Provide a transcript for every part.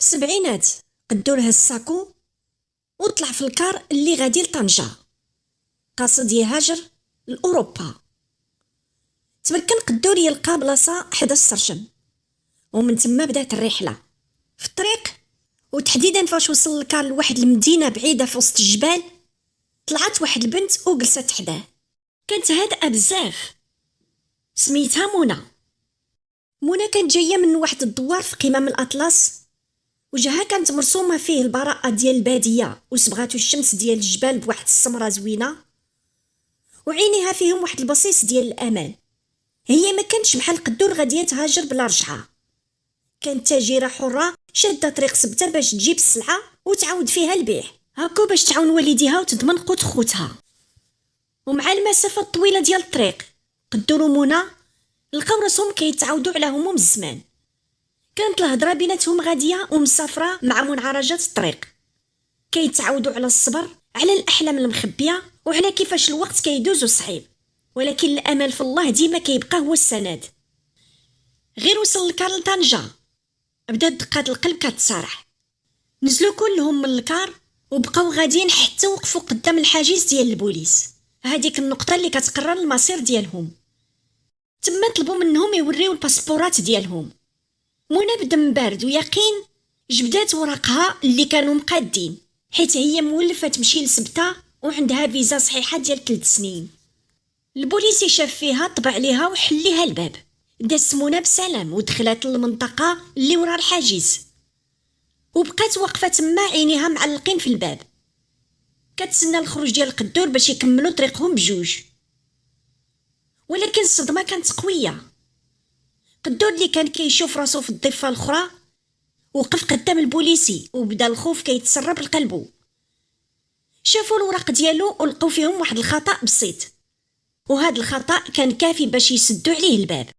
السبعينات قدو لها الساكو وطلع في الكار اللي غادي لطنجة، قاصد يهاجر لأوروبا. تمكن قدور يلقى بلاصة حدا السرجم، ومن تما بدات الرحلة في الطريق. وتحديدا فاش وصل الكار لواحد المدينة بعيدة في وسط الجبال، طلعت واحد البنت وجلست حداه. كانت هادئة بزاف، سميتها منى. منى كانت جاية من واحد الدوار في قمم الأطلس، وجهها كانت مرسومة فيه البراءة ديال البادية وصبغاتو الشمس ديال الجبال بواحد السمرة زوينة، وعينيها فيهم واحد البصيص ديال الأمان. هي ما كانتش بحال قدور غادية تهاجر بلا رجعة، كانت تاجرة حرة شادة طريق سبتة باش تجيب السلعة وتعاود فيها البيع، هاكو باش تعاون والديها وتضمن قوت خوتها. ومع المسافة الطويلة ديال الطريق، قدور ومنى لقاو راسهم كيتعاودوا على هموم الزمان. كانت الهضره بيناتهم غاديه ومسافره مع منعرجات الطريق، كيتعاودوا على الصبر، على الاحلام المخبيه، وعلى كيفاش الوقت كيدوز صعيب، ولكن الامل في الله ديما كيبقى هو السند. غير وصل الكار لطنجة، بدات دقات القلب كتسارح. نزلوا كلهم من الكار وبقاو غاديين حتى وقفوا قدام الحاجز ديال البوليس، هذيك النقطه اللي كتقرر المصير ديالهم. تما طلبوا منهم يوريو الباسبورات ديالهم. منى بدم بارد ويقين جبدات ورقها اللي كانوا مقادين، حيت هي مولفه تمشي لسبته وعندها فيزا صحيحه ديال 3 سنين. البوليسي شاف فيها، طبع عليها وحل ليها الباب، داز منى بسلام ودخلت للمنطقه اللي ورا الحاجز، وبقات واقفه تما عينيها معلقين في الباب، كتسنى الخروج ديال القدور باش يكملوا طريقهم بجوج. ولكن الصدمه كانت قويه. قدور اللي كان كيشوف راسو في الضفه الاخرى وقف قدام البوليسي وبدا الخوف كيتسرب لقلبو. شافوا الوراق ديالو ولقوا فيهم واحد الخطا بسيط، وهذا الخطا كان كافي باش يسدوا عليه الباب.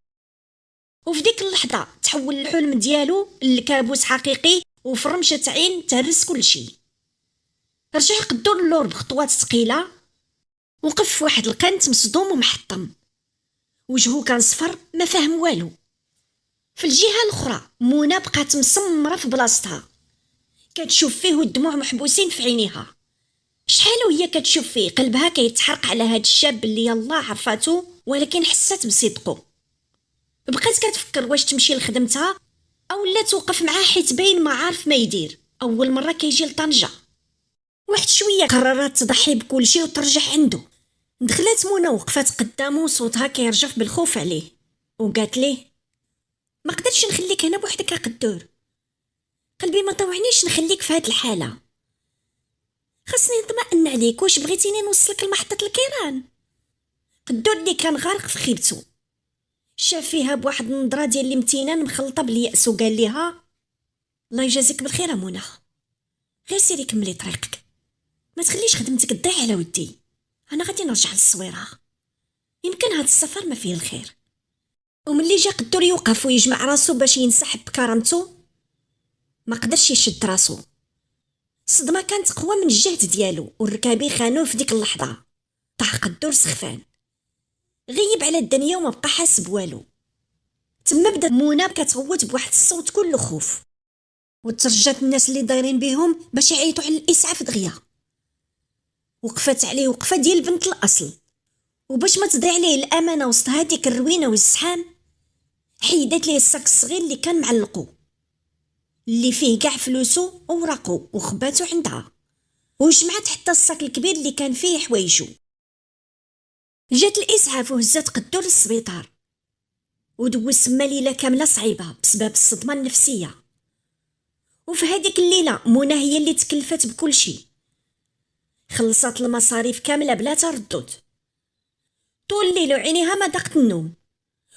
وفي ديك اللحظه تحول الحلم ديالو لكابوس حقيقي، وفي رمشه عين تهرس كل شيء. رجع قدور اللور بخطوات ثقيله، وقف في واحد القنت مصدوم ومحطم، وجهه كان صفر ما فهم والو. في الجهه الاخرى منى بقات مسمره في بلاصتها، كتشوف فيه والدموع محبوسين في عينيها. شحال وهي كتشوف فيه قلبها كيتحرق على هاد الشاب اللي يلا عرفاتو، ولكن حست بصدقه. بقات كتفكر واش تمشي لخدمتها او لا توقف معاه، حيت باين ما عارف ما يدير، اول مره كيجي لطنجة. واحد شويه قررت تضحي بكل شيء وترجع عنده. دخلت منى وقفت قدامه، صوتها كيرجف بالخوف عليه، وقالت ليه: ما قدرتش نخليك هنا بوحدك يا قدور، قلبي ما طوعنيش نخليك في هاد الحاله، خاصني نطمئن عليك. واش بغيتيني نوصلك لمحطه الكيران؟ قدور اللي كان غارق في خيبته شاف فيها بواحد النظره ديال الامتنان مخلطه بالياس، وقال ليها: الله يجازيك بالخير منى، غير سيري كملي طريقك، ما تخليش خدمتك تضيع على ودي، انا غادي نرجع للصويره، يمكن هاد السفر ما فيه الخير. وملي جا قدور يوقف ويجمع راسو باش ينسحب بكرامته، ما قدرش يشد راسو. الصدمه كانت قوى من الجهد ديالو، والركابي خانوه في ديك اللحظه. طاح قدور سخفان، غيب على الدنيا وما بقى حاس بوالو. تما بدا منى كتغوت بواحد الصوت كله خوف، وترجات الناس اللي دايرين بهم باش يعيطوا على الاسعاف دغيا. وقفت عليه وقفه ديال بنت الاصل، وباش ما تضيع عليه الامانه وسط هذيك الروينه والزحام، حيدت ليه الساك الصغير اللي كان معلقو، اللي فيه كاع فلوسو ووراقو، وخباتو عندها، وجمعت حتى الساك الكبير اللي كان فيه حوايجو. جات الاسعاف وهزات قدور للسبيطار، ودوز تما ليله كامله صعيبه بسبب الصدمه النفسيه. وفي هذيك الليله منى هي اللي تكلفت بكل شيء، خلصت المصاريف كامله بلا تردد. طول الليل وعينيها ما ضاقت النوم،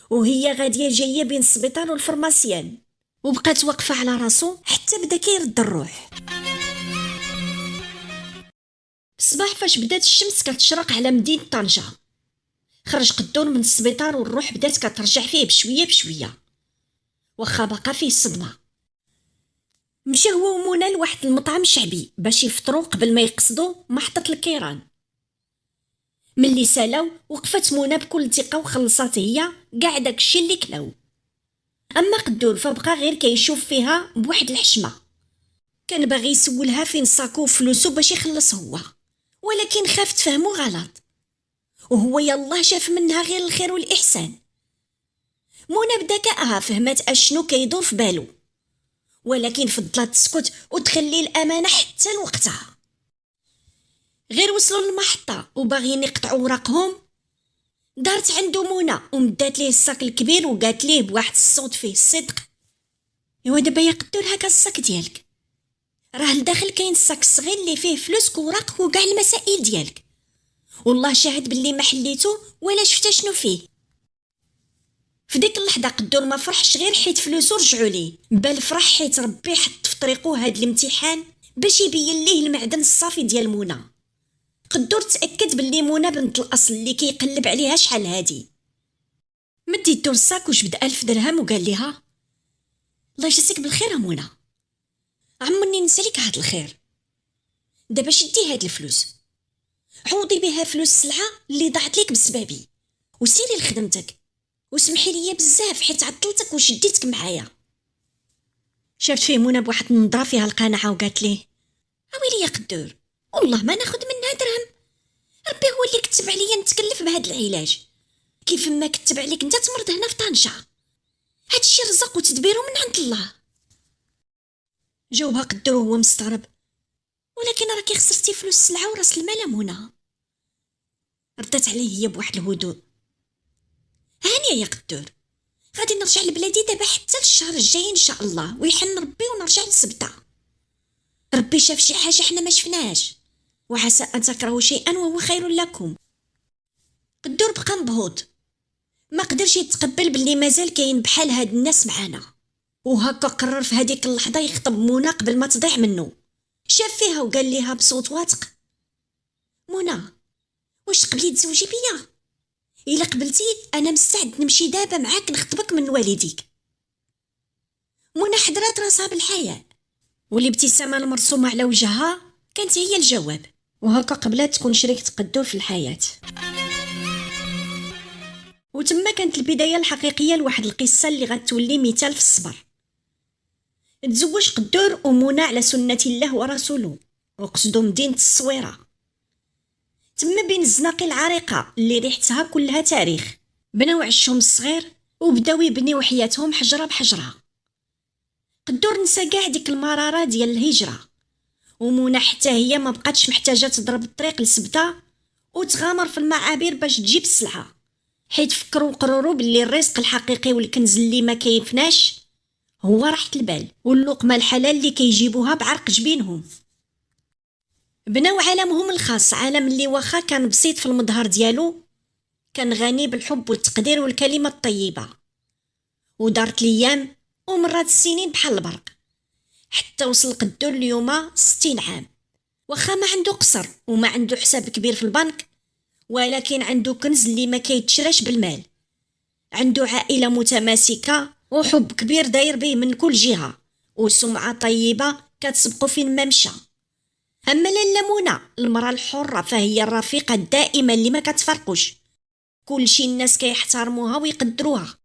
وهي غاديه جايه بين السبيطار والفرماسيان، وبقات واقفه على راسو حتى بدا كيرد الروح. الصباح فاش بدات الشمس كتشرق على مدينه طنجة، خرج قدور من السبيطار والروح بدات كترجع فيه بشويه بشويه، واخا بقى فيه الصدمه. مشى هو ومنى لواحد المطعم شعبي باش يفطروا قبل ما يقصدوا محطه الكيران. ملي سالاو وقفت منى بكل ثقه وخلصات هي كاع داكشي اللي كلاو. اما قدور فبقى غير كيشوف فيها بواحد الحشمه، كان باغي يسولها فين ساكو فلوسو باش يخلص هو، ولكن خاف تفهمو غلط، وهو يالله شاف منها غير الخير والإحسان. منى بذكائها فهمت اشنو كيدور في بالو، ولكن فضلت تسكت وتخلي الامانه حتى لوقتها. غير وصلوا للمحطه وباغيين يقطعوا وراقهم، دارت عنده منى ومدات ليه الصاك الكبير وقالت ليه بواحد الصوت فيه الصدق: ايوا دابا يا قدور هكا الصاك ديالك، راه لداخل كاين الصاك الصغير اللي فيه فلوسك وراقك وكاع المسائل ديالك، والله شاهد باللي ما حليتو ولا شفت شنو فيه. في ديك اللحظه قدور ما فرحش غير حيت فلوسو رجعوا ليه، بل فرح حيت ربي حط في طريقو هاد الامتحان باش يبين ليه المعدن الصافي ديال منى. قدور تاكد باللي منى بنت الاصل اللي كيقلب عليها شحال هادي. مد يدو الصاك وجبد 1000 درهم وقال ليها: الله يجزيك بالخير منى، عمرني ننسى لك هاد الخير. دابا شدي هاد الفلوس، عوضي بها فلوس السلعه اللي ضاعت لك بسببي، وسيري لخدمتك، وسمحي لي بزاف حيت عطلتك وشديتك معايا. شافت فيه منى بواحد النظره فيها القناعه وقالت ليه: اويلي يا قدور، والله ما ناخذ منها درهم، ربي هو اللي كتب عليا نتكلف بهاد العلاج، كيف ما كتب عليك انت تمرض هنا في طنجة، هادشي رزق وتدبيره من عند الله. جاوبها قدور وهو مستغرب: ولكن راكي خسرتي فلوس السلعه وراس المال منى. ردت عليه هي بواحد الهدوء: هانيه يا قدور، غادي نرجع لبلادي دابا حتى الشهر الجاي ان شاء الله، ويحن ربي ونرجع للسبته. ربي شاف شي حاجه حنا ما شفناهاش، وعسى ان تكرهوا شيئا وهو خير لكم. قدور بقى مبهوط، ما قدرش يتقبل باللي مازال كاين بحال هاد الناس معانا، وهكا قرر في هذيك اللحظه يخطب منى قبل ما تضيع منه. شاف فيها وقال ليها بصوت واثق: منى، واش تقبلي تزوجي بيا؟ الا قبلتي انا مستعد نمشي دابا معاك نخطبك من والديك. منى حضرات راسها بالحياة، والابتسامه المرسومه على وجهها كانت هي الجواب، وهكا قبلت تكون شريكة قدور في الحياه. وتما كانت البدايه الحقيقيه لواحد القصه اللي غتولي مثال في الصبر. تزوج قدور ومنى على سنه الله ورسوله، وقصدوا مدينه الصويره، تما بين الزناقي العريقه اللي ريحتها كلها تاريخ. بناو عشهم الصغير وبداو يبنيو حياتهم حجره بحجره. قدور نسى كاع ديك المراره ديال الهجره، ومنى حتى هي ما بقاتش محتاجه تضرب الطريق لسبته وتغامر في المعابر باش تجيب السلعه، حيت فكروا وقرروا باللي الرزق الحقيقي والكنز اللي ما كيفناش هو راحة البال واللقمه الحلال اللي كيجيبوها بعرق جبينهم. بناو عالمهم الخاص، عالم اللي واخا كان بسيط في المظهر ديالو، كان غني بالحب والتقدير والكلمه الطيبه. ودارت الايام ومرات السنين بحال البرق، حتى وصل قدور اليوم 60 عام. واخا ما عنده قصر وما عنده حساب كبير في البنك، ولكن عنده كنز اللي ما كيتشراش بالمال. عنده عائله متماسكه وحب كبير داير به من كل جهه، وسمعه طيبه كتسبقو فين ما مشى. اما لاله منى المراه الحره فهي الرفيقه الدائمه اللي ما كتفرقوش، كلشي الناس كيحترموها ويقدروها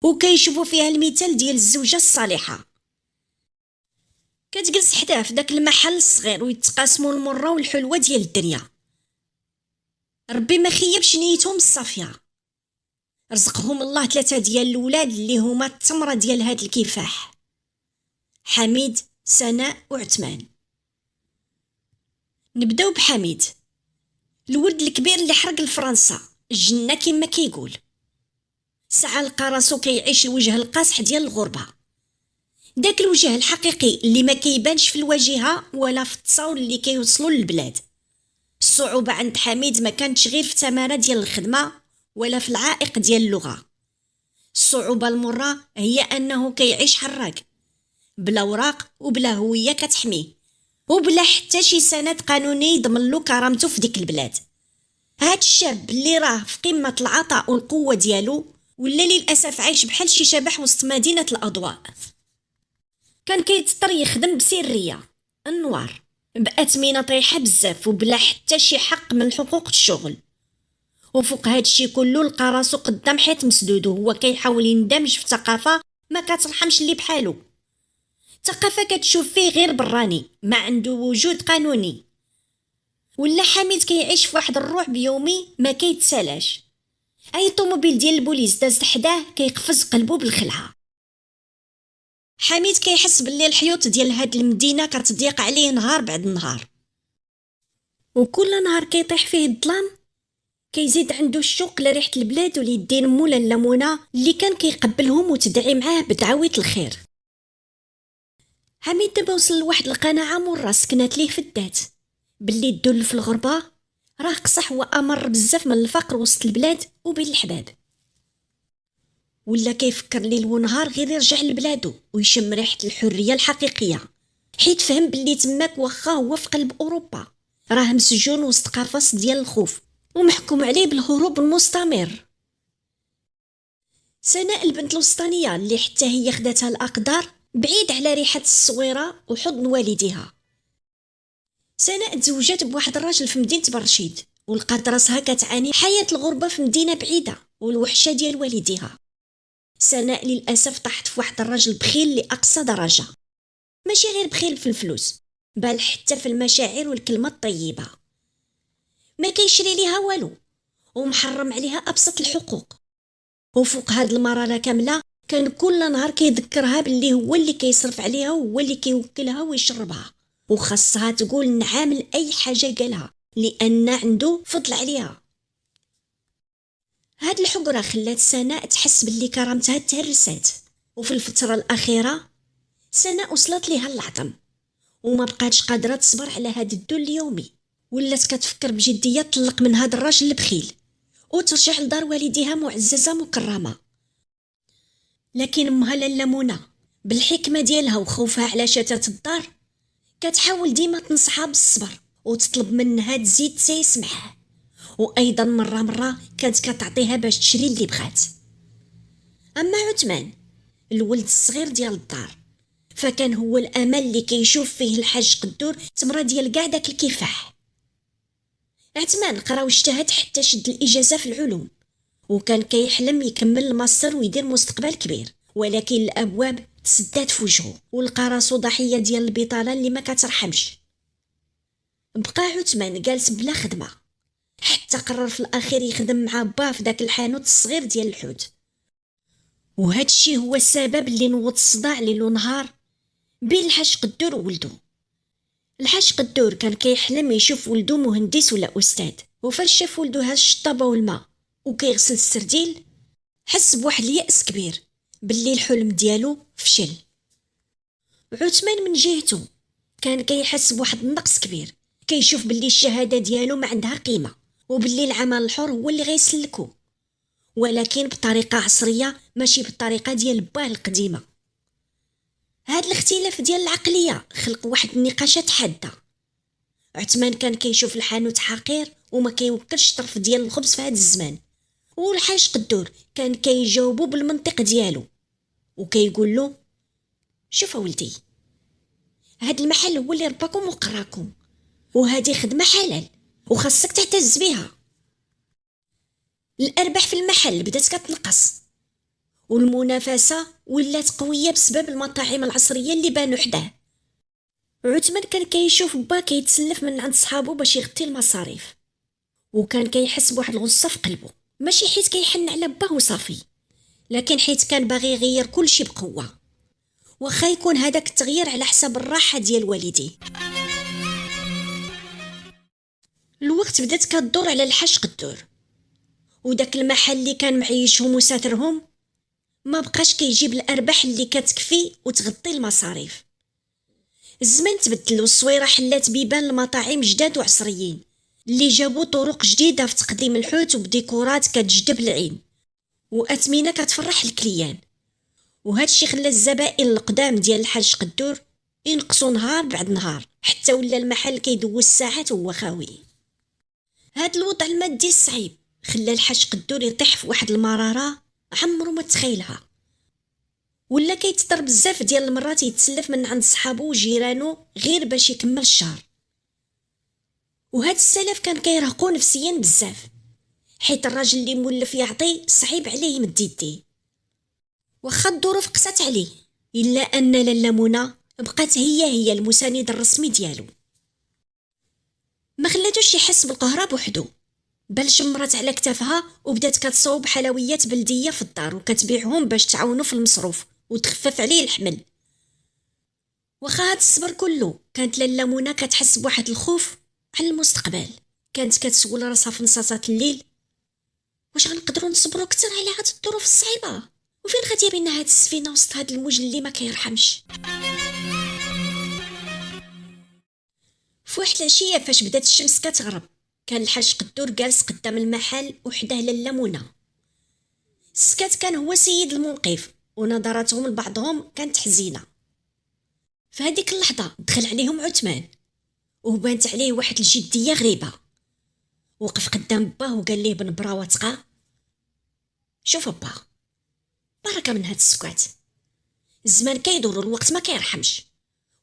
وكيشوفوا فيها المثال ديال الزوجه الصالحه. كتجلس حداه في داك المحل الصغير ويتقاسموا المره والحلوه ديال الدنيا. ربي ما خيبش نيتهم الصافيه، رزقهم الله 3 ديال الولاد اللي هما التمره ديال هاد الكفاح: حميد، سناء وعثمان. نبداو بحميد، الولد الكبير اللي حرق لفرنسا الجنه كما كيقول. ساعه لقى راسو كيعيش الوجه القاصح ديال الغربه، داك الوجه الحقيقي اللي ما كيبانش في الواجهه ولا في التصاور اللي كيوصلوا للبلاد. الصعوبه عند حميد ما كانتش غير في الثمانه ديال الخدمه ولا في العائق ديال اللغه، الصعوبه المره هي انه كيعيش حراق بلا اوراق وبلا هويه كتحميه، وبلا حتى شي سند قانوني يضمن له كرامته في ديك البلاد. هاد الشاب اللي راه في قمه العطاء والقوه ديالو ولا للاسف عايش بحال شي شبح وسط مدينه الاضواء. كان كيضطر يخدم بسريه النوار باثمنه طايحه بزاف وبلا حتى شي حق من حقوق الشغل. وفوق هادشي كله لقى راسو قدام حيط مسدود وهو كيحاول يندمج في ثقافه ما كترحمش اللي بحالو. الثقافة كتشوف فيه غير براني، ما عنده وجود قانوني. ولا حميد كيعيش في واحد الرعب يومي ما كيتسالاش. اي طوموبيل ديال البوليس دازت حداه كيقفز قلبو بالخلعه. حميد كيحس باللي الحيوط ديال هاد المدينه كتضيق عليه نهار بعد نهار، وكل نهار كيطيح فيه الظلام كيزيد عنده الشوق لريحه البلاد وليدين مولا الليمونه اللي كان كيقبلهم وتدعي معاه بدعوية الخير. حميد دابا وصل لواحد القناعه مرة سكنات ليه في الذات، باللي الدل في الغربه راه قصح وامر بزاف من الفقر وسط البلاد وبين الحباب. ولا كيفكر ليل ونهار غير يرجع لبلادو ويشم ريحه الحريه الحقيقيه، حيت فهم باللي تماك واخا هو في قلب اوروبا راه مسجون وسط قفص ديال الخوف ومحكوم عليه بالهروب المستمر. سناء البنت الوسطانيه اللي حتى هي خداتها الاقدار بعيد على ريحه الصويره وحضن والديها. سناء تزوجت بواحد الراجل في مدينه برشيد ولقات راسها كتعاني حياه الغربه في مدينه بعيده والوحشه ديال والديها. سناء للاسف طاحت في واحد الراجل بخيل لاقصى درجه، ماشي غير بخيل في الفلوس بل حتى في المشاعر والكلمه الطيبه. ما كيشري ليها والو ومحرم عليها ابسط الحقوق، وفوق هاد المراره كامله كان كل نهار كيذكرها باللي هو اللي كيصرف عليها وهو اللي كيوكلها ويشربها، وخاصها تقول نعم لاي حاجه قالها لان عنده فضل عليها. هاد الحقره خلات سناء تحس باللي كرامتها تهرست، وفي الفتره الاخيره سناء وصلت ليها العظم وما بقاتش قادره تصبر على هاد الدول اليومي. ولات كتفكر بجديه تطلق من هاد الراجل البخيل وترجع لدار والديها معززه مكرمه. لكن امها لاله منى بالحكمه ديالها وخوفها على شتات الدار كتحاول ديما تنصحها بالصبر وتطلب منها تزيد تسمعها، وايضا مره كانت كتعطيها باش تشري اللي بغات. اما عثمان الولد الصغير ديال الدار فكان هو الامل اللي كيشوف فيه الحاج قدور تمره ديال كاع داك الكفاح. عثمان قرا واجتهد حتى شد الاجازه في العلوم وكان كيحلم يكمل الماستر ويدير مستقبل كبير، ولكن الابواب تسدات في وجهه ولقى راسو ضحيه ديال البطاله اللي ما كترحمش. بقى عثمان جالس بلا خدمه حتى قرر في الاخير يخدم مع با في داك الحانوت الصغير ديال الحوت. وهذا الشيء هو السبب اللي نوض الصداع ليل ونهار بين الحاج قدور وولده. الحاج قدور كان كيحلم يشوف ولده مهندس ولا استاذ، وفاش شاف ولده هاز الشطابه والماء وكيغسل السرديل حس بواحد اليأس كبير باللي الحلم ديالو فشل. عثمان من جهته كان كيحس بواحد النقص كبير، كيشوف باللي الشهاده ديالو ما عندها قيمه وباللي العمل الحر هو اللي غيسلكو، ولكن بطريقه عصريه ماشي بالطريقه ديال باه القديمه. هاد الاختلاف ديال العقليه خلق واحد النقاشات حاده. عثمان كان كيشوف الحانوت حقير وما كيوكلش طرف ديال الخبز في هاد الزمان، والحاج قدور كان كيجاوبو بالمنطق ديالو وكيقول له شوف ولدي، هاد المحل هو اللي رباكم وقراكم وهذه خدمه حلال وخاصك تعتز بها. الارباح في المحل بدات كتنقص والمنافسه ولات قويه بسبب المطاعم العصريه اللي بانوا حداه. عثمان كان كيشوف با كيتسلف من عند صحابو باش يغطي المصاريف، وكان كيحس بواحد الغصه في قلبه، ماشي حيت كيحن على باه وصافي، لكن حيت كان باغي يغير كل شيء بقوه واخا يكون هذاك التغيير على حساب الراحه ديال والديه. الوقت بدات كتدور على الحاج قدور، وداك المحل اللي كان معيشهم وساترهم ما بقاش كيجيب الارباح اللي كتكفي وتغطي المصاريف. الزمن تبدل والصويره حلات بيبان المطاعم جداد وعصريين اللي جابوا طرق جديده في تقديم الحوت وبديكورات كتجذب العين واثمنه كتفرح الكليان. وهذا الشيء خلى الزبائن القدام ديال الحاج قدور ينقصوا نهار بعد نهار حتى ولا المحل كيدوز ساعات وهو خاوي. هذا الوضع المادي الصعيب خلى الحاج قدور يطيح في واحد المراره عمرو ما تخيلها، ولا كيتضرب بزاف ديال المرات يتسلف من عند صحابو وجيرانو غير باش يكمل الشهر. وهذا السلف كان كيرهقو نفسيا بزاف حيت الراجل اللي مولف يعطي صعيب عليه يمد يديه. واخا الظروف قسات عليه الا ان لاله منى بقات هي المساند الرسمي ديالو. ما خلاتوش يحس بالقهرة بوحدو، بل جمرات على كتافها وبدات كتصوب حلويات بلديه في الدار وكتبيعهم باش تعاونو في المصروف وتخفف عليه الحمل. واخا هاد الصبر كله كانت لاله منى كتحس بواحد الخوف على المستقبل. كانت كتسول راسها في نصاصات الليل، واش غنقدروا نصبروا اكثر على هاد الظروف الصعيبه؟ وفين غادي بينا هاد السفينه وسط هاد الموج اللي ما كيرحمش؟ فواحد العشيه فاش بدات الشمس كتغرب، كان الحاج قدور جالس قدام المحل وحداه لاله منى. السكات كان هو سيد الموقف ونظراتهم لبعضهم كانت حزينه. في هذيك اللحظه دخل عليهم عثمان وبانت عليه واحد الجديه غريبه. وقف قدام باه وقال ليه بنبره وثقه: شوف با، بركه من هاد السكات، الزمان كيدور والوقت ما كيرحمش،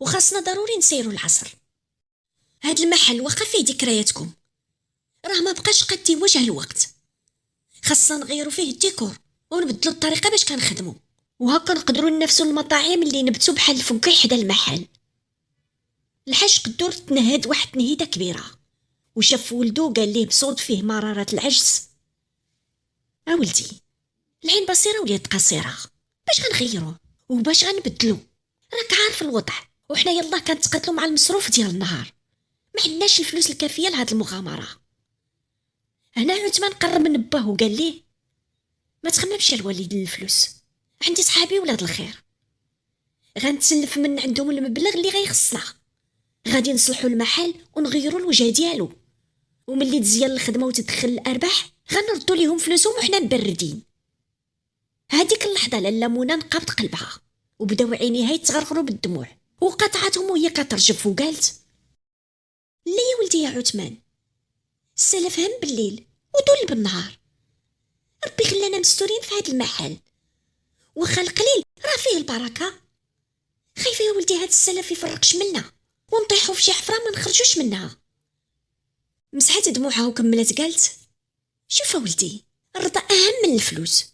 وخاصنا ضروري نسيروا العصر. هاد المحل واخا فيه ذكرياتكم راه ما بقاش قد يواجه الوقت، خاصنا نغيروا فيه الديكور ونبدلوا الطريقه باش كنخدموا، وهكا نقدروا ننافسوا المطاعم اللي نبتوا بحال الفكي حدا المحل. الحاج قدور تنهد واحد تنهيده كبيره وشاف ولدو قال ليه بصوت فيه مراره العجز: ولدي، العين بصيره وليد قصيره، باش غنغيروه وباش غنبدلو؟ راك عارف الوضع، وحنا يلا كنتقاتلوا مع المصروف ديال النهار، ما عندناش الفلوس الكافيه لهاد المغامره. هنا عثمان قرب من باه وقال ليه: ما تخممش الوالد الفلوس، عندي صحابي ولاد الخير، غنتسلف من عندهم المبلغ اللي غيخصنا، غادي نصلحوا المحل ونغيروا الوجه ديالو، وملي تزيان الخدمه وتدخل الارباح غنردوا ليهم فلوسهم وحنا مبردين. هذيك اللحظه لاله منى نقبض قلبها وبداو عينيها يتغرغروا بالدموع وقطعتهم وهي كترجف وقالت: لا يا ولدي يا عثمان، السلف هم بالليل ودول بالنهار، ربي خلانا مستورين في هذا المحل، وخا القليل راه فيه البركه. خايفه يا ولدي هاد السلف يفرقش منا ونطيحوا في شي حفره ما نخرجوش منها. مسحت دموعها وكملت قالت: شوف ولدي، الرضا اهم من الفلوس،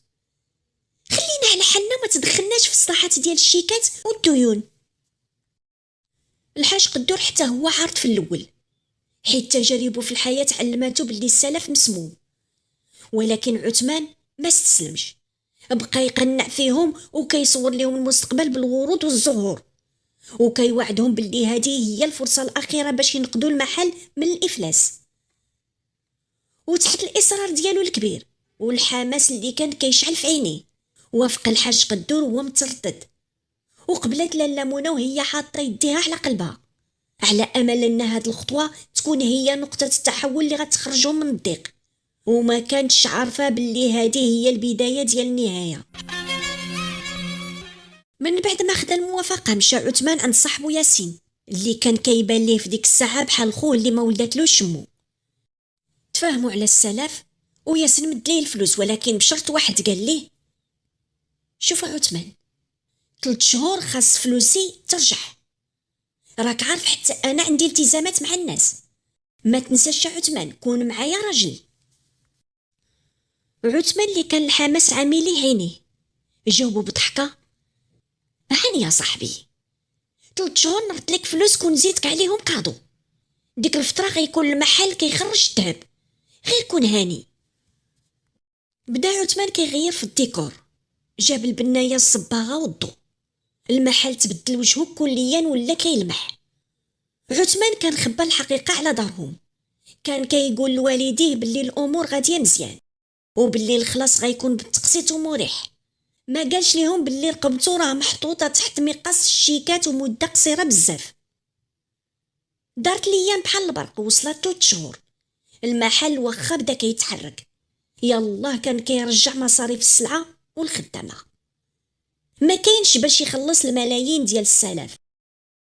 خلينا على حالنا ما تدخلناش في الصلاحات ديال الشيكات والديون. الحاج قدور حتى هو عارض في الاول، حيت تجاربه في الحياه علماتو باللي السلف مسموم، ولكن عثمان ما استسلمش، بقى يقنع فيهم وكيصور لهم المستقبل بالورود والزهور، وكيوعدهم باللي هذه هي الفرصه الاخيره باش ينقذوا المحل من الافلاس. وتحت الاصرار ديالو الكبير والحماس اللي كان كيشعل في عينيه، وافق الحاج قدور وهو متردد، وقبلت لاله منى وهي حاطه يديها على قلبها، على امل ان هاد الخطوه تكون هي نقطه التحول اللي غتخرجهم من الضيق، وما كانتش عارفه باللي هذه هي البدايه ديال النهايه. من بعد ما خدا الموافقه مشى عثمان عند صاحبو ياسين اللي كان كيبان ليه في ديك الساعه بحال خوه اللي ما ولاتلوش شمو. تفاهموا على السلف وياسين مد ليه الفلوس، ولكن بشرط واحد، قال ليه: شوف عثمان، 3 شهور خاص فلوسي ترجع، راك عارف حتى انا عندي التزامات مع الناس، ما تنساش عثمان، كون معايا راجل. عثمان اللي كان الحماس عامليه عينيه جاوبه بضحكه: هاني يا صاحبي، 3 شهور نرد لك فلوسك ونزيدك عليهم كادو، ديك الفتره غيكون المحل كيخرج الذهب، غير كون هاني. بدا عثمان كيغير في الديكور، جاب البنايه الصباغه والضوء، المحل تبدل وجهه كليا ولا كيلمح. عثمان كان خبى الحقيقه على دارهم، كان كيقول لوالديه باللي الامور غاديه مزيان وباللي الخلاص غيكون بالتقسيط ومريح، ما قالش ليهم باللي رقبته راه محطوطه تحت مقاس الشيكات ومده قصيره بزاف. دارت الايام بحال البرق وصلت 3 شهور، المحل واخا بدا كيتحرك، يالله كان كيرجع مصاريف السلعه والخدامه، ما كاينش باش يخلص الملايين ديال السلف.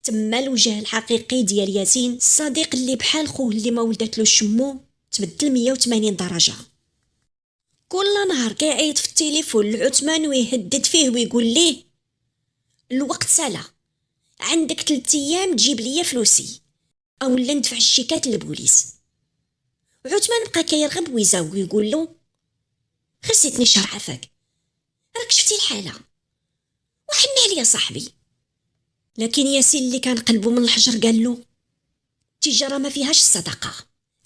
تما الوجه الحقيقي ديال ياسين الصديق اللي بحال خوه اللي ما ولدتلو شمو تبدل 180 درجه. كل نهار كيعيط في التليفون لعثمان ويهدد فيه ويقول ليه: الوقت سالا، عندك 3 ايام تجيب ليا فلوسي او لا ندفع الشيكات للبوليس. عثمان بقى كيرغب ويزاوق ويقول له: خسيتني شهر عافاك، راك شفتي الحاله، وحنا عليا صاحبي. لكن ياسين اللي كان قلبه من الحجر قال له: التجاره ما فيهاش الصدقه،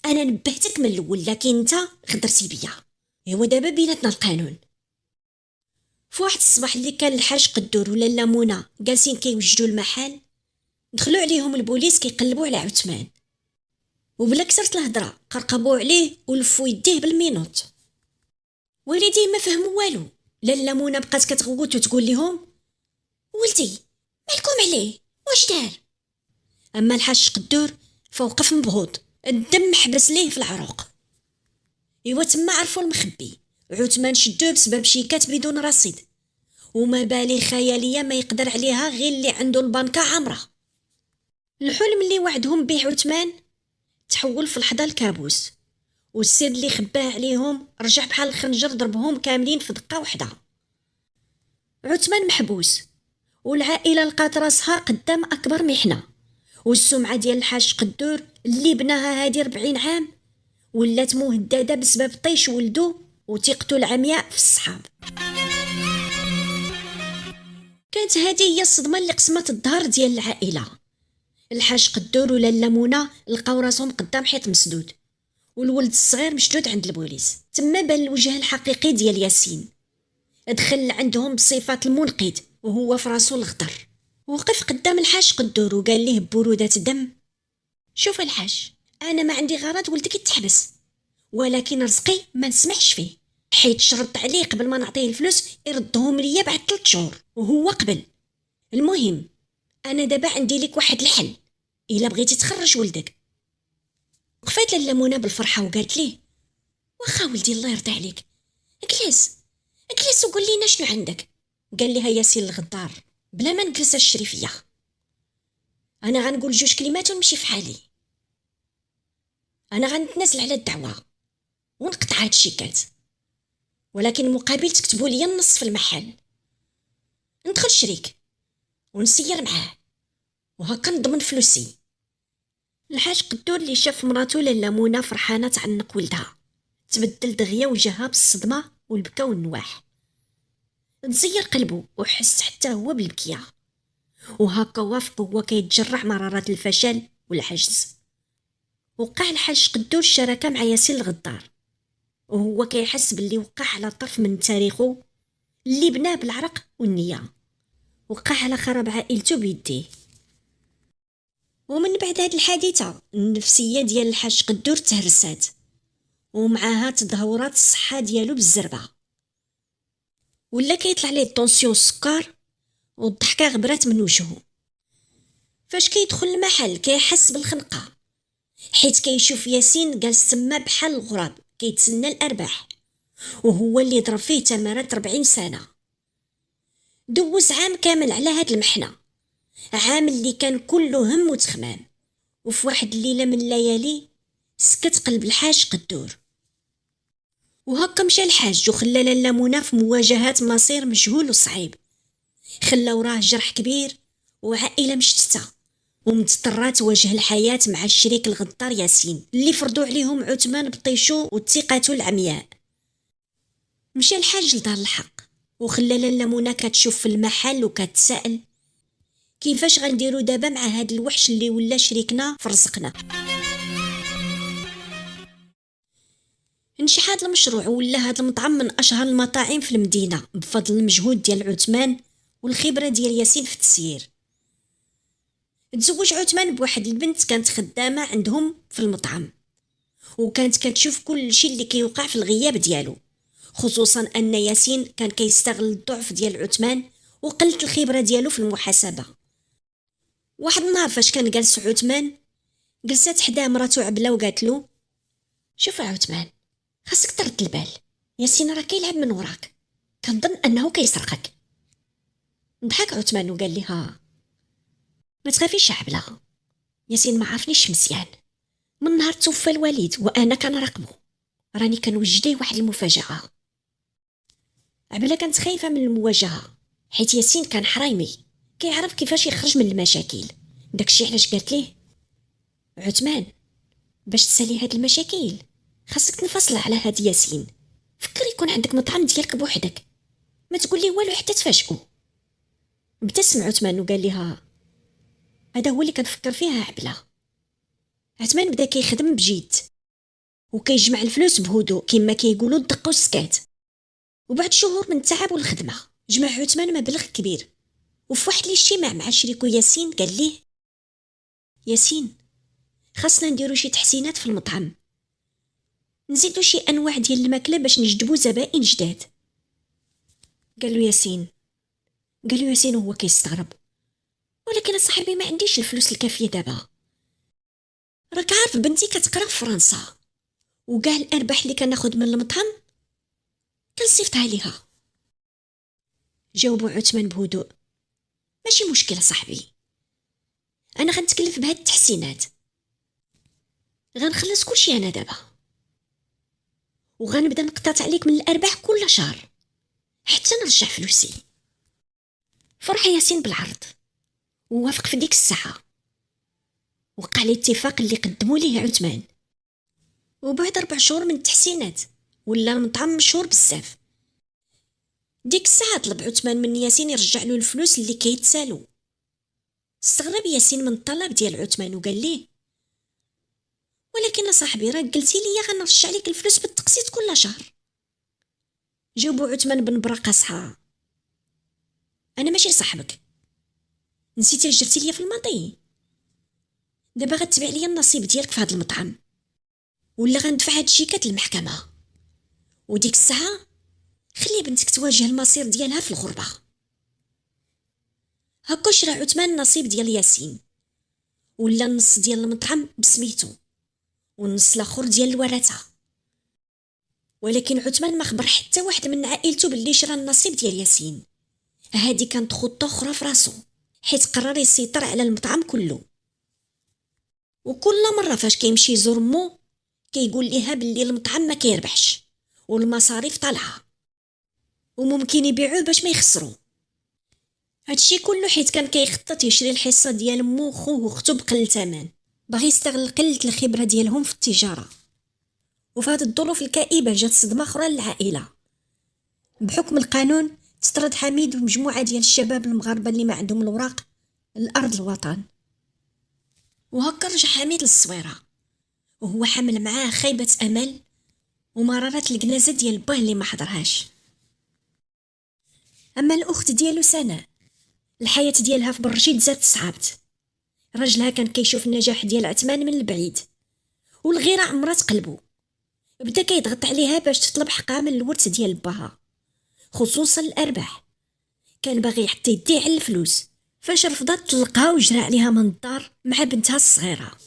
انا نبهتك من الاول لكن انت غدرتي بيا. ايوا دابا بيناتنا القانون. في واحد الصباح اللي كان الحاج قدور ولا لامونه جالسين كيوجدوا المحل، دخلوا عليهم البوليس كيقلبوا على عثمان، وبلا كثرت الهضره قرقبوا عليه ولفوا يديه بالمينوط. والديه ما فهموا والو. لا لامونه بقات كتغوت وتقول لهم: ولدي مالكم عليه واش دار؟ اما الحاج قدور فوقف مبهوض، الدم حبس ليه في العروق. ايوا تما عرفوا المخبي، عثمان شدوه بسبب شيكات بدون رصيد، وما بالي خياليه ما يقدر عليها غير اللي عنده البنكه عامره. الحلم اللي وعدهم به عثمان تحول في لحظه لكابوس، والسر اللي خباه عليهم رجع بحال الخنجر ضربهم كاملين في دقه واحده. عثمان محبوس، والعائله لقات راسها قدام اكبر محنه، والسمعه ديال الحاج قدور اللي بناها هادي 40 عام ولات مهدده بسبب طيش ولدو وثقته العمياء في الصحاب. كانت هذه هي الصدمه اللي قسمت الظهر ديال العائله. الحاج قدور ولا اللمونه لقاو راسهم قدام حيط مسدود، والولد الصغير مشدود عند البوليس. تما بان الوجه الحقيقي ديال ياسين، دخل عندهم بصفات المنقذ وهو في راسو الخضر. وقف قدام الحاج قدور وقال ليه ببرودة دم: شوف الحاج، انا ما عندي غرض ولدك يتحبس، ولكن رزقي ما نسمحش فيه، حيت شرط عليه قبل ما نعطيه الفلوس يردهم ليا بعد 3 شهور، وهو قبل. المهم انا دابا عندي لك واحد الحل الا بغيتي تخرج ولدك. وقفات لمونة بالفرحه وقالت ليه: واخا ولدي الله يرضي عليك، اجلس وقول لينا شنو عندك. قال لها ياسين الغدار: بلا ما نجلس الشريفيه، انا غنقول 2 كلمات ونمشي في حالي. انا غنتنازل على الدعوه ونقطع هاد الشيكات، ولكن مقابل تكتبوا لي النص في المحل، ندخل شريك ونسير معاه، وهكا نضمن فلوسي. الحاج قدور اللي شاف مراته لمونة فرحانه تعنق ولدها تبدل دغيا وجهها بالصدمه والبكا والنواح، تزير قلبه وحس حتى هو بالبكيه، وهكا وافق هو كيتجرع مرارات الفشل والعجز. وقع الحاج قدور الشراكه مع ياسين الغدار، وهو كيحس باللي وقع على طرف من تاريخه اللي بناه بالعرق والنيه، وقع على خراب عائلته بيديه. ومن بعد هاد الحادثه النفسيه ديال الحاج قدور تهرسات، ومعها تدهورات الصحه ديالو بالزربه، ولا كيطلع ليه الطونسيون السكر، والضحكه غبرات من وجهه. فاش كيدخل المحل كيحس بالخنقه، حيت كيشوف ياسين جالس تما بحال الغراب كيتسنى الارباح، وهو اللي ضرب فيه تمرات 40 سنه. دوز عام كامل على هاد المحنه، عام اللي كان كله هم وتخمام. وفي واحد الليله من الليالي سكت قلب الحاج قدور، وهكا مشى الحاج وخلى لمونة في مواجهات مصير مجهول وصعيب، خلى وراه جرح كبير وعائله مشتته، ومضطرة تواجه الحياة مع الشريك الغدار ياسين اللي فرضوا عليهم عثمان بطيشو وثقته العمياء. مشى الحاج لدار الحق وخلى لمونة كتشوف في المحل وكتسائل: كيفاش غنديروا دابا مع هاد الوحش اللي ولا شريكنا في رزقنا؟ نجح هاد المشروع ولا هاد المطعم من اشهر المطاعم في المدينه بفضل المجهود ديال عثمان والخبره ديال ياسين في التسيير. تزوج عثمان بواحد البنت كانت خدامه عندهم في المطعم، وكانت كتشوف كل شيء اللي كيوقع في الغياب ديالو، خصوصا ان ياسين كان كيستغل الضعف ديال عثمان وقلة الخبره ديالو في المحاسبه. واحد النهار فاش كان جالس عثمان، جلسات حدا مراته عبله وقالت له: شوف عثمان، خاصك ترد البال، ياسين راه كيلعب من وراك، كنظن انه كيسرقك. ضحك عثمان وقال لها: ما تخافيش عبله، ياسين ما عرفنيش مزيان، من نهار توفى الوالد وانا كنراقبه راني كنوجد ليه واحد المفاجاه. عبله كانت خايفه من المواجهه، حيت ياسين كان حرايمي كيعرف كيفاش يخرج من المشاكل. داكشي علاش قالت ليه: عثمان، باش تسالي هاد المشاكل خاصك تنفصل على هاد ياسين، فكر يكون عندك مطعم ديالك بوحدك، ما تقول لي والو حتى تفاجئو. ابتسم عثمان وقال لها: هذا هو اللي كنفكر فيها عبله. عثمان بدا كيخدم بجد وكيجمع الفلوس بهدوء كما كيقولوا الدق والسكات. وبعد شهور من التعب والخدمه جمع عثمان مبلغ كبير. وفي واحد الاجتماع مع شريكو ياسين قال ليه: ياسين، خاصنا نديرو شي تحسينات في المطعم، نزيدو شي انواع ديال الماكله باش نجذبو زبائن جداد. قال له ياسين وهو كيستغرب: ولكن صاحبي ما عنديش الفلوس الكافيه دابا، راك عارف بنتي كتقرا في فرنسا وكاع الارباح اللي كناخد من المطعم كنصيفطها ليها. جاوبو عثمان بهدوء: ماشي مشكله صاحبي، انا غنتكلف بهاد التحسينات، غنخلص كلشي انا دابا، وغنبدا نقطع عليك من الارباح كل شهر حتى نرجع فلوسي. فرح ياسين بالعرض ووافق في ديك الساعه. وقع الاتفاق اللي قدموا ليه عثمان. وبعد 4 شهور من التحسينات ولا المطعم مشهور بزاف. ديك الساعه طلب عثمان من ياسين يرجع له الفلوس اللي كيتسالو. استغرب ياسين من الطلب ديال عثمان وقال ليه: ولكن صاحبي راه قلتي لي غنرجع لك الفلوس بالتقسيط كل شهر. جاوبو عثمان بن برقصها: انا ماشي صاحبك، نسيتي جرتي ليا في الماضي، دابا غتبع ليا النصيب ديالك في هذا المطعم ولا غندفع هاد الشيكات للمحكمه، وديك الساعه خلي بنتك تواجه المصير ديالها في الغربه. هكا شرا عثمان النصيب ديال ياسين، ولا النص ديال المطعم بسميتو والنص الاخر ديال الورثه. ولكن عثمان ما خبر حتى واحد من عائلته باللي شرا النصيب ديال ياسين. هادي كانت خطه اخرى في راسو، حيت قرر يسيطر على المطعم كله. وكل مره فاش كيمشي يزور مو كيقول ليها باللي المطعم ما كيربحش والمصاريف طالعه وممكن يبيعوه باش ما يخسروا. هادشي كله حيت كان كيخطط يشري الحصه ديال مو خوه واختو بقل ثمن، باغي يستغل قله الخبره ديالهم في التجاره. وفي هذه الظروف الكئيبه جات صدمه اخرى للعائله. بحكم القانون تطرد حميد ومجموعه ديال الشباب المغاربه اللي ما عندهم الوراق الارض الوطن. وهكا رجع حميد للصويره وهو حامل معاه خيبه امل ومرارات الجنازه ديال باه اللي ما حضرهاش. اما الاخت ديالو سناء، الحياه ديالها في برشيد زاد صعبت. راجلها كان كيشوف النجاح ديال عثمان من البعيد والغيره عمرات قلبو. بدا كيضغط عليها باش تطلب حقها من الورث ديال باها، خصوصا الارباح. كان باغي حتى يديه على الفلوس. فاش رفضت طلقها وجرى عليها من الدار مع بنتها الصغيره.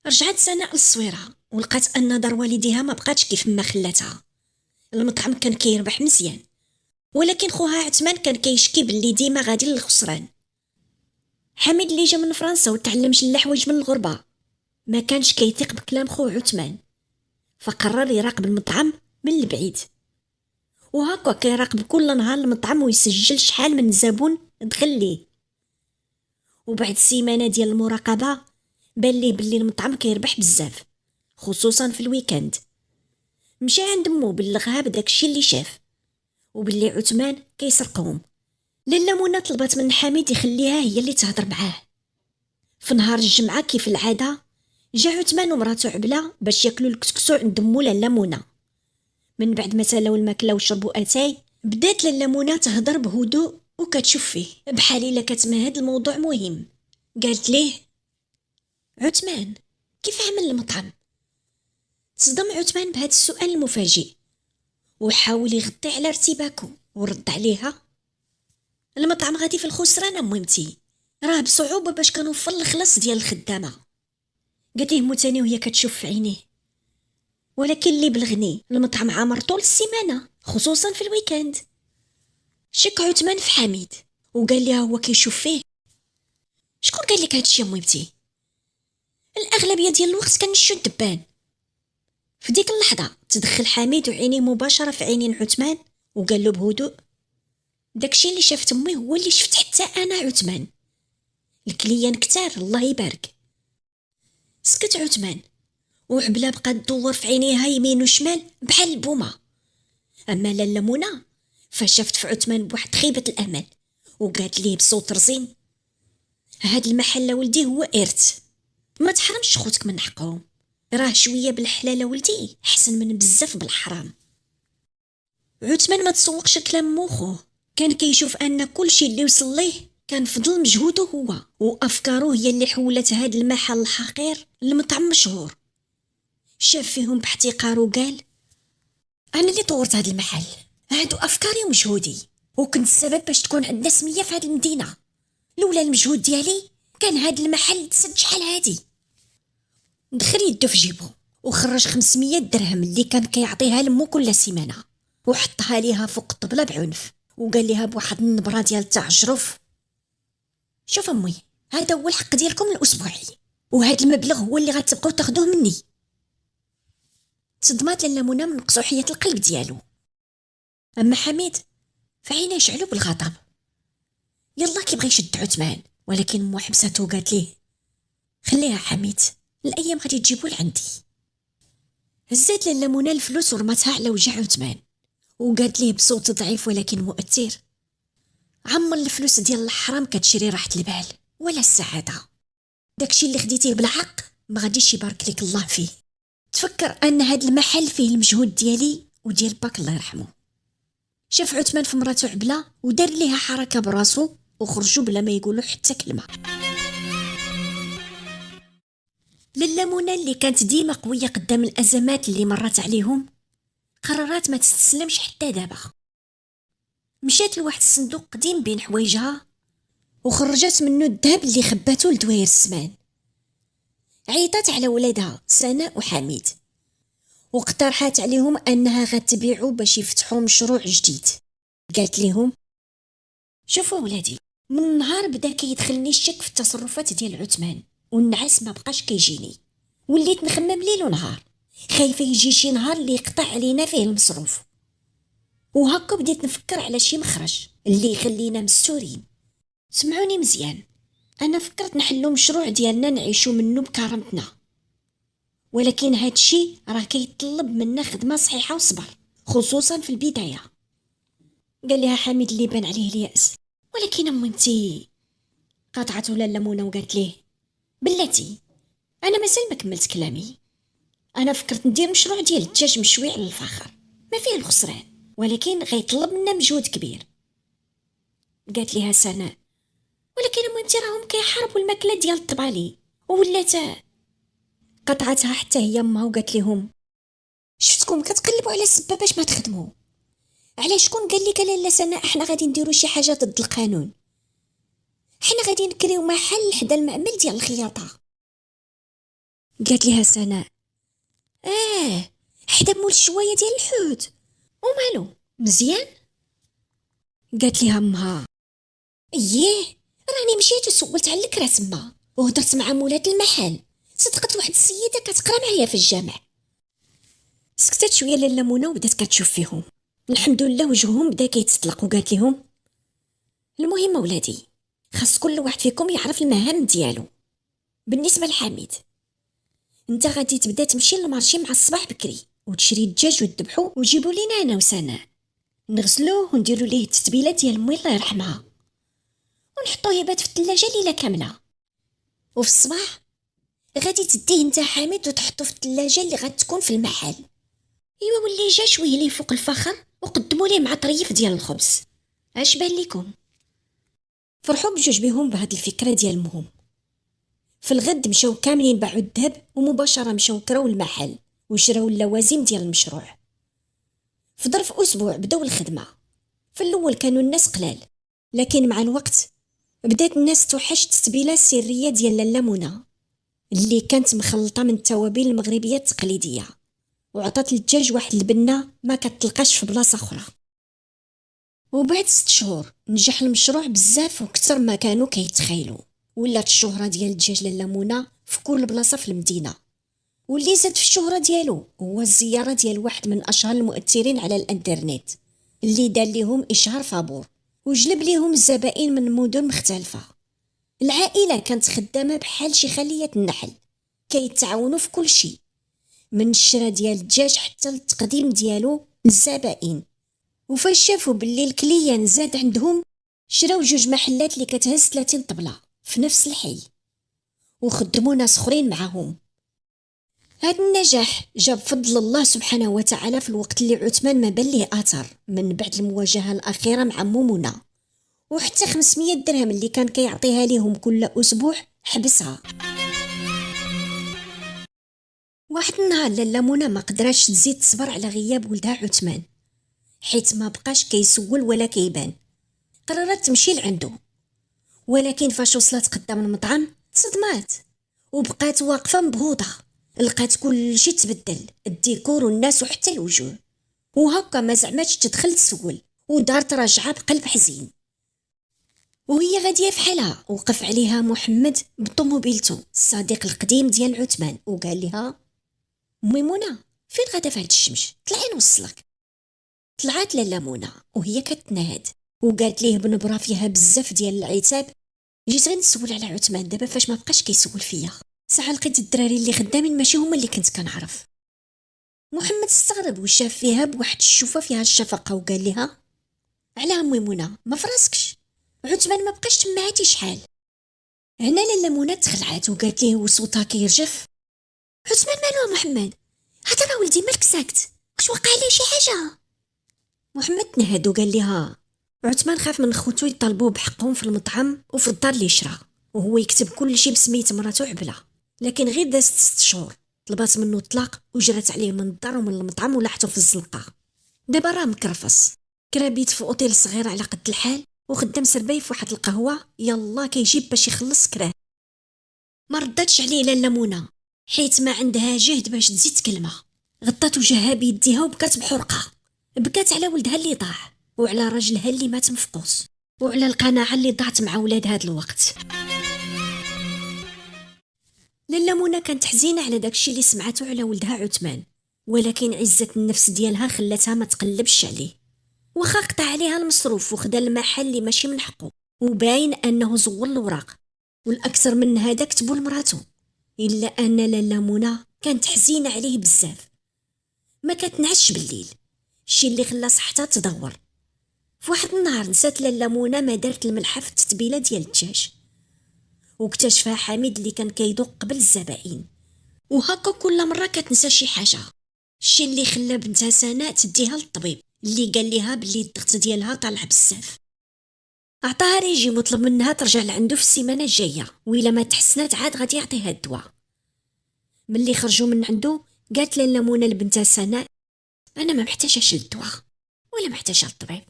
رجعت سناء للصويره ولقات ان دار والديها ما بقاتش كيف ما خلاتها. المطعم كان كيربح مزيان، ولكن خوها عثمان كان كيشكي باللي ديما غادي للخسران. حميد اللي جا من فرنسا وتعلم شي حوايج من الغربه ما كانش كيثق بكلام خوه عثمان، فقرر يراقب المطعم من البعيد. وهكا كيراقب كل نهار المطعم ويسجل شحال من زبون دخل ليه. وبعد سيمانه ديال المراقبه بان ليه باللي المطعم كيربح بزاف، خصوصا في الويكاند. مشى عند مو بلغها بداكشي اللي شاف وباللي عثمان كيسرقهم. لاله منى طلبت من حميد يخليها هي اللي تهضر معاه. في نهار الجمعه كيف العاده جا عثمان ومراته عبله باش ياكلوا الكسكسو عند مو لاله منى. من بعد ما تلاو الماكله وشربوا اتاي بدات لاله منى تهضر بهدوء وكتشوف فيه بحال الا كتمهد الموضوع مهم. قالت ليه: عثمان كيف عمل المطعم؟ تصدم عثمان بهذا السؤال المفاجئ وحاول يغطي على ارتباكه ورد عليها: المطعم غادي في الخسران مهمتي، راه بصعوبه باش كنوفر الخلاص ديال الخدامه. قالت له مو تاني وهي كتشوف في عينيه: ولكن اللي بلغني المطعم عامر طول السيمانه خصوصا في الويكاند. شك عثمان في حميد وقال لها هو كيشوف فيه: شكون قال لك هادشي يا ميمتي؟ الاغلبيه ديال الوقت كنشو الدبان. في ديك اللحظه تدخل حميد وعينيه مباشره في عينين عثمان وقال له بهدوء: داكشي اللي شافت امي هو اللي شفت حتى انا عثمان، الكليان كتار الله يبارك. سكت عثمان وعبله بقات تدور في عينيها يمين وشمال بحال البومه. اما لاله منى فشافت في عثمان بواحد خيبه الامل وقالت ليه بصوت رزين: هاد المحل ولدي هو إرث، ما تحرمش خوتك من حقهم، راه شويه بالحلال ولدي احسن من بزاف بالحرام. عثمان ما تسوقش الكلام موخوه، كان كيشوف ان كل شيء اللي وصل ليه كان فضل مجهوده هو وافكاره هي اللي حولت هاد المحل الحقير لمطعم مشهور. شاف فيهم باحتقار وقال: انا اللي طورت هاد المحل، هادو افكاري ومجهودي، وكنت السبب باش تكون عندنا سميه في هاد المدينه. لولا المجهود ديالي كان هاد المحل تسد شحال هادي. دخل يدو في جيبو وخرج 500 درهم اللي كان كيعطيها لمو كل سيمانه، وحطها ليها فوق الطبله بعنف، وقال ليها بواحد النبره ديال التعجرف: شوف امي، هذا هو الحق ديالكم الاسبوعي، وهذا المبلغ هو اللي غتبقاو تاخذوه مني. تصدمات لاله منى من قصوحيه القلب ديالو. اما حميد فعينه يشعلوا بالغضب. يلا كيبغي يشد عثمان، ولكن مو حبساتو قالت ليه: خليها حميد، الايام غادي تجيبو لعندي. هزات لاله منى الفلوس ورماتها على وجه عثمان، وقالت ليه بصوت ضعيف ولكن مؤثر: عمر الفلوس ديال الحرام كتشري راحة البال ولا السعادة. داكشي اللي خديتيه بالحق ما غاديش يبارك لك الله فيه. تفكر ان هاد المحل فيه المجهود ديالي وديال باك الله يرحمه. شاف عثمان في مراته عبلة ودار ليها حركة براسو وخرجوا بلا ما يقولوا حتى كلمة. لاله منى اللي كانت ديما قوية قدام الأزمات اللي مرات عليهم قررات ما تستسلمش حتى دابا. مشات لواحد الصندوق قديم بين حوايجها وخرجت منه الذهب اللي خباتو لدواير السمان. عيطات على ولادها سناء وحميد واقترحات عليهم انها غتبيعو باش يفتحوا مشروع جديد. قالت لهم: شوفوا ولادي، من نهار بدا كيدخلني الشك في التصرفات ديال عثمان والنعاس ما بقاش كيجيني، وليت نخمم ليل ونهار، خايفه يجي شي نهار اللي يقطع علينا فيه المصروف. وهكا بديت نفكر على شي مخرج اللي يخلينا مستورين. سمعوني مزيان، انا فكرت نحلو مشروع ديالنا نعيشو منه بكرامتنا، ولكن هادشي راه كيطلب منا خدمه صحيحه وصبر، خصوصا في البدايه. قال لها حميد اللي بان عليه الياس: ولكن امي انتي. قاطعته لاله منى وقالت ليه: بلاتي، انا مازال ما كملت كلامي. انا فكرت ندير مشروع ديال الدجاج مشوي على الفخر، ما فيه الخسران، ولكن غيطلب منا مجهود كبير. قالت لها سناء: ولكن امي انتي راهم كيحاربوا الماكله ديال الطبالي ولات. قطعتها حتى هي امها وقالت لهم: شفتكم كتقلبوا على السبه باش ما تخدموا. علاش شكون قال لك لاله سناء احنا غادي نديروا شي حاجه ضد القانون؟ حنا غادي نكريو محل حدا المعمل ديال الخياطه. قالت لها سناء: حدا مول شويه ديال الحوت، ومالو مزيان؟ قالت لها امها: اييه، راني مشيت وسولت على الكرا تما وهضرت مع مولات المحل، صدقت واحد السيده كتقرا معايا في الجامع. سكتت شويه لاله منى وبدات كتشوف فيهم. الحمد لله وجههم بدا كيتطلق وقالت لهم: المهم ولادي، خاص كل واحد فيكم يعرف المهام ديالو. بالنسبه لحميد، انت غادي تبدا تمشي للمارشي مع الصباح بكري وتشري الدجاج وتذبحو وتجيبو لينا انا وسناء، نغسلوه ونديرو ليه التتبيله ديال امي الله يرحمها، ونحطوه يبات في الثلاجه ليله كامله. وفي الصباح غادي تديه انت حميد وتحطو في الثلاجه اللي غتكون في المحل. ايوا واللي جا شويه ليه فوق الفخر وقدموا ليه مع طريف ديال الخبز. اش بان لكم؟ فرحوا بجوج بهم بهاد الفكره ديال المهم. في الغد مشاو كاملين باعوا الذهب ومباشره مشاو كراو المحل وشراو اللوازم ديال المشروع. في ظرف اسبوع بداو الخدمه. في الاول كانوا الناس قلال، لكن مع الوقت بدات الناس توحش التتبيله السريه ديال لاله منى اللي كانت مخلطه من التوابل المغربيه التقليديه، وعطات للدجاج واحد البنه ما كتلقاش في بلاصه اخرى. وبعد 6 شهور نجح المشروع بزاف وكثر ما كانوا كيتخيلوا. ولات الشهره ديال الدجاج لاله منى في كل بلاصه في المدينه. واللي زاد في الشهره ديالو هو الزياره ديال واحد من اشهر المؤثرين على الانترنت اللي دار لهم اشهار فابور وجلب لهم الزبائن من مدن مختلفه. العائله كانت خدامه بحال شي خليه النحل، كيتعاونوا في كل شيء، من الشراء ديال الدجاج حتى التقديم ديالو للزبائن. وفاش شافوا باللي الكليان زاد عندهم شراو جوج محلات اللي كتهز 30 طبلة في نفس الحي، وخدموا ناس اخرين معاهم. هاد النجاح جاب فضل الله سبحانه وتعالى في الوقت اللي عثمان ما بان ليه اثر من بعد المواجهه الاخيره مع منى، وحتى 500 درهم اللي كان كيعطيها ليهم كل اسبوع حبسها. واحد النهار لاله منى ما قدراتش تزيد تصبر على غياب ولدها عثمان، حيت ما بقاش كيسول ولا كيبان. قررت تمشي لعندو، ولكن فاش وصلت قدام المطعم تصدمات وبقات واقفه مبهوطه. لقات كل شي تبدل، الديكور والناس وحتى الوجوه، وهكا ما زعماتش تدخل تسول ودارت راجعه بقلب حزين. وهي غاديه في حالها وقف عليها محمد بطوموبيلتو الصديق القديم ديال عثمان وقال لها: امي منى، فين غادا في هاد الشمس؟ طلعي نوصلك. طلعت لاله منى وهي كتنهد وقالت ليه بنبره فيها بزاف ديال العتاب: جيت غير نسول على عثمان دابا فاش ما بقاش كيسول فيا، ساعه لقيت الدراري اللي خدامين ماشي هما اللي كنت كنعرف. محمد استغرب وشاف فيها بواحد الشوفه فيها الشفقه وقال لها: علاه امي منى ما فراسكش؟ عثمان ما بقاش تما هاتي شحال. هنا لاله منى تخلعات وقالت ليه وصوتها كيرجف: عثمان مالو محمد؟ هذا راه ولدي، مالك ساكت؟ واش وقع ليه شي حاجه؟ محمد نهد وقال لها: عثمان خاف من خوتو يطالبوه بحقهم في المطعم وفي الدار اللي شرا، وهو يكتب كل شي بسميت مراتو عبله، لكن غير دازت 6 شهور طلبات منه الطلاق وجرات عليه من الدار ومن المطعم ولاحتو في الزنقه. دابا راه مكرفص، كرابيت في اوتيل صغير على قد الحال، وخدام سرباي في واحد القهوه يلا كيجيب باش يخلص كراه. ما رداتش عليه لاله منى حيت ما عندها جهد باش تزيد كلمه. غطات وجهها بيديها وبكات بحرقه، بكات على ولدها اللي ضاع، وعلى راجلها اللي مات مفقوس، وعلى القناعه اللي ضاعت مع ولاد هاد الوقت. لاله منى كانت حزينه على داكشي اللي سمعته على ولدها عثمان، ولكن عزه النفس ديالها خلاتها ما تقلبش عليه. واخا قطع عليها المصروف وخدا المحل اللي ماشي من حقه وباين انه زور الوراق، والاكثر من هذا كتبوا لمراتو، الا ان لاله منى كانت حزينه عليه بزاف. ما كتنعش بالليل، الشي اللي خلى صحتها تدور. في واحد النهار نسات لاله منى ما دارت الملحه في التتبيله ديال الدجاج، واكتشفها حميد اللي كان كيدوق قبل الزبائن، وهكا كل مره كتنسى شي حاجه. الشي اللي خلى بنتها سناء تديها للطبيب اللي قال لها بلي الضغط ديالها طالع بزاف. عطاها ريجي مطلب منها ترجع لعندو في السيمانه الجايه، وإلا ما تحسنات عاد غادي يعطيها الدواء. ملي خرجوا من عنده قالت لاله منى لبنتها سناء: انا ما محتاجاش الدواء ولا محتاجه الطبيب،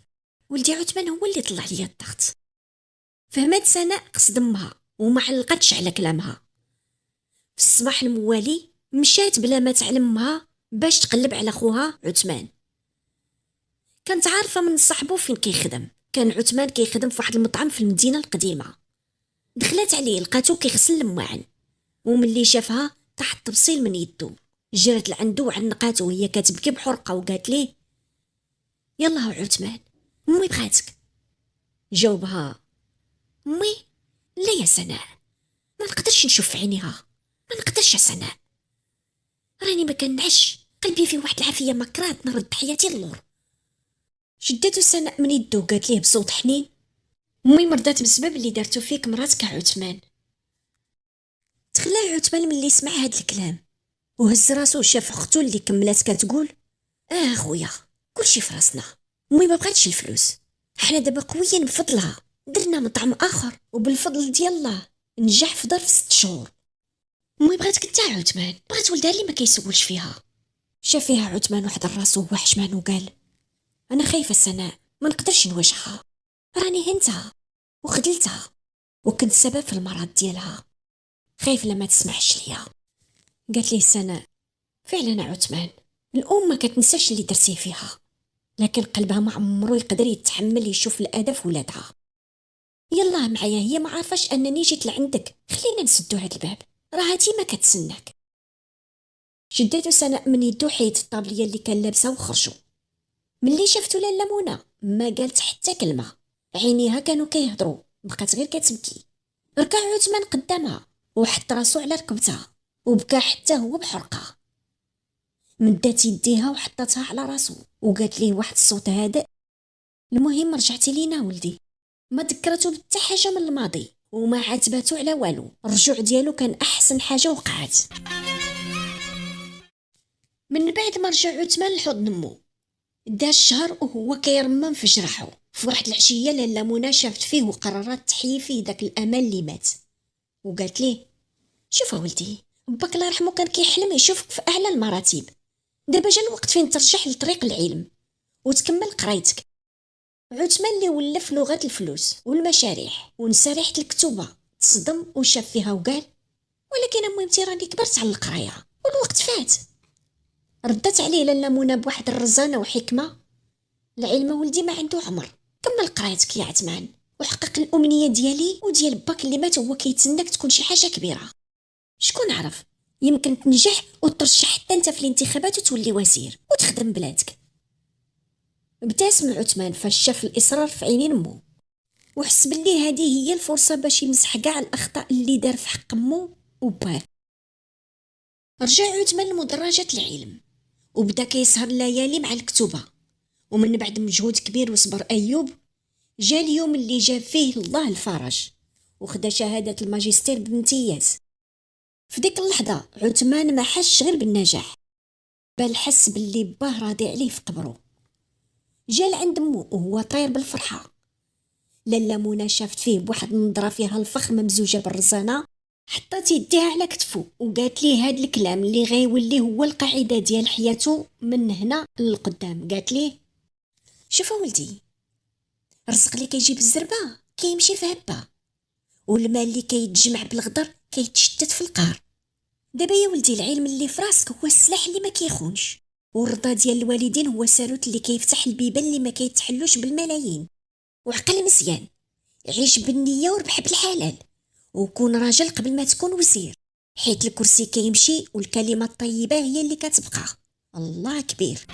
ولدي عثمان هو اللي طلع لي الضغط. فهمت سناء قصد امها وما علقتش على كلامها. في الصباح الموالي مشات بلا ما تعلم امها باش تقلب على خوها عثمان. كانت عارفه من صاحبه فين كيخدم، كان عثمان كيخدم في واحد المطعم في المدينه القديمه. دخلت عليه لقاتو كيغسل الماعن، وملي شافها طاح التبصيل من يدو، جرت لعندو وعنقاتو وهي كتبكي بحرقه وقالت ليه: يلا عثمان، امي بغاتك. جاوبها: امي؟ لا يا سناء، ما نقدرش نشوف في عينيها، ما نقدرش يا سناء، راني ما كنعش، قلبي فيه واحد العافيه مكرات نرد بحياتي اللور. شدته سناء من يدو قالت ليه بصوت حنين: امي مرضات بسبب اللي دارتو فيك مراتك عثمان. تخلى عثمان ملي سمع هاد الكلام وهز راسو وشاف اختو اللي كملات كتقول: خويا كلشي في راسنا، امي ما بغاتش الفلوس، حنا دابا قويين بفضلها، درنا مطعم اخر وبالفضل ديال الله نجح في ظرف 6 شهور. امي بغاتك انت عثمان، بغات ولدها اللي ما كيسولش فيها. شاف فيها عثمان وحد الراس وهو حشمان وقال: انا خايفه سناء، ما نقدرش نواجهها، راني هنتها وخدلتها وكنت سبب في المرض ديالها، خايف لما تسمعش ليا. قالت لي سناء: فعلا عثمان، الام ما كتنساش اللي درتيه فيها، لكن قلبها ما عمرو يقدر يتحمل يشوف الاذى في ولادها. يلا معايا، هي ما عارفاش انني جيت لعندك، خلينا نسدو هاد الباب، راه ديما كتسناك. شديتو سناء من يدو حيت الطابليه اللي كان لابسه وخرجوا. ملي شافتو لاله منى ما قالت حتى كلمه، عينيها كانوا كيهضروا، بقات غير كتبكي. ركع عثمان قدامها وحط راسو على ركبتها وبكى حتى هو بحرقه. مدات يديها وحطتها على راسو وقالت ليه واحد الصوت هادئ: المهم رجعتي لينا ولدي، ما ذكرته بتا حاجه من الماضي وما عاتباتو على والو. الرجوع ديالو كان احسن حاجه وقعت. من بعد ما رجع عثمان لحضن مو، داز شهر وهو كيرمم في جرحو. في واحد العشيه لاله منى شافت فيه وقررت تحيي فيه داك الامل اللي مات، وقالت ليه: شوف ولدي، باك الله يرحمه كان كيحلم يشوفك في اعلى المراتب. دابا جا الوقت فين ترجع لطريق العلم وتكمل قرايتك. عثمان اللي ولا في لغه الفلوس والمشاريح ونسى ريحه الكتوبه تصدم وشاف فيها وقال: ولكن امي راني كبرت على القرايه والوقت فات. ردت عليه لاله منى بواحد الرزانه وحكمه: العلم ولدي ما عنده عمر، كمل قرايتك يا عثمان وحقق الامنيه ديالي وديال باك اللي مات هو كيتسناك تكون شي حاجه كبيره. شكون عرف، يمكن تنجح وترشح حتى انت في الانتخابات وتولي وزير وتخدم بلادك. ابتسم عثمان فاش شاف الاصرار في عينين مو، وحس بلي هذه هي الفرصه باش يمسح كاع الاخطاء اللي دار في حق مو وباه. رجع عثمان لمدرجه العلم وبدا كيسهر الليالي مع الكتوبه. ومن بعد مجهود كبير وصبر ايوب، جا اليوم اللي جاب فيه الله الفرج وخدا شهاده الماجستير بامتياز. في ديك اللحظه عثمان ما حسش غير بالنجاح، بل حس باللي باه راضي عليه في قبره. جا لعند مو وهو طاير بالفرحه. لاله منى شافت فيه بواحد النظره فيها الفخر ممزوجه بالرزانه، حطات يديها على كتفو وقالت ليه هاد الكلام اللي غيولي هو القاعده ديال حياته من هنا للقدام. قالت ليه: شوف ولدي، الرزق اللي كيجي بالزربه كيمشي في هبه، والمال اللي كيتجمع بالغدر كيتشتت في القار. دابا يا ولدي العلم اللي في راسك هو السلاح اللي ما كيخونش، والرضا ديال الوالدين هو الساروت اللي كيفتح البيبان اللي ما كيتحلوش بالملايين. وعقل مزيان، عيش بالنيه وربح بالحلال، وكون راجل قبل ما تكون وزير، حيت الكرسي كيمشي والكلمه الطيبه هي اللي كتبقى. الله كبير.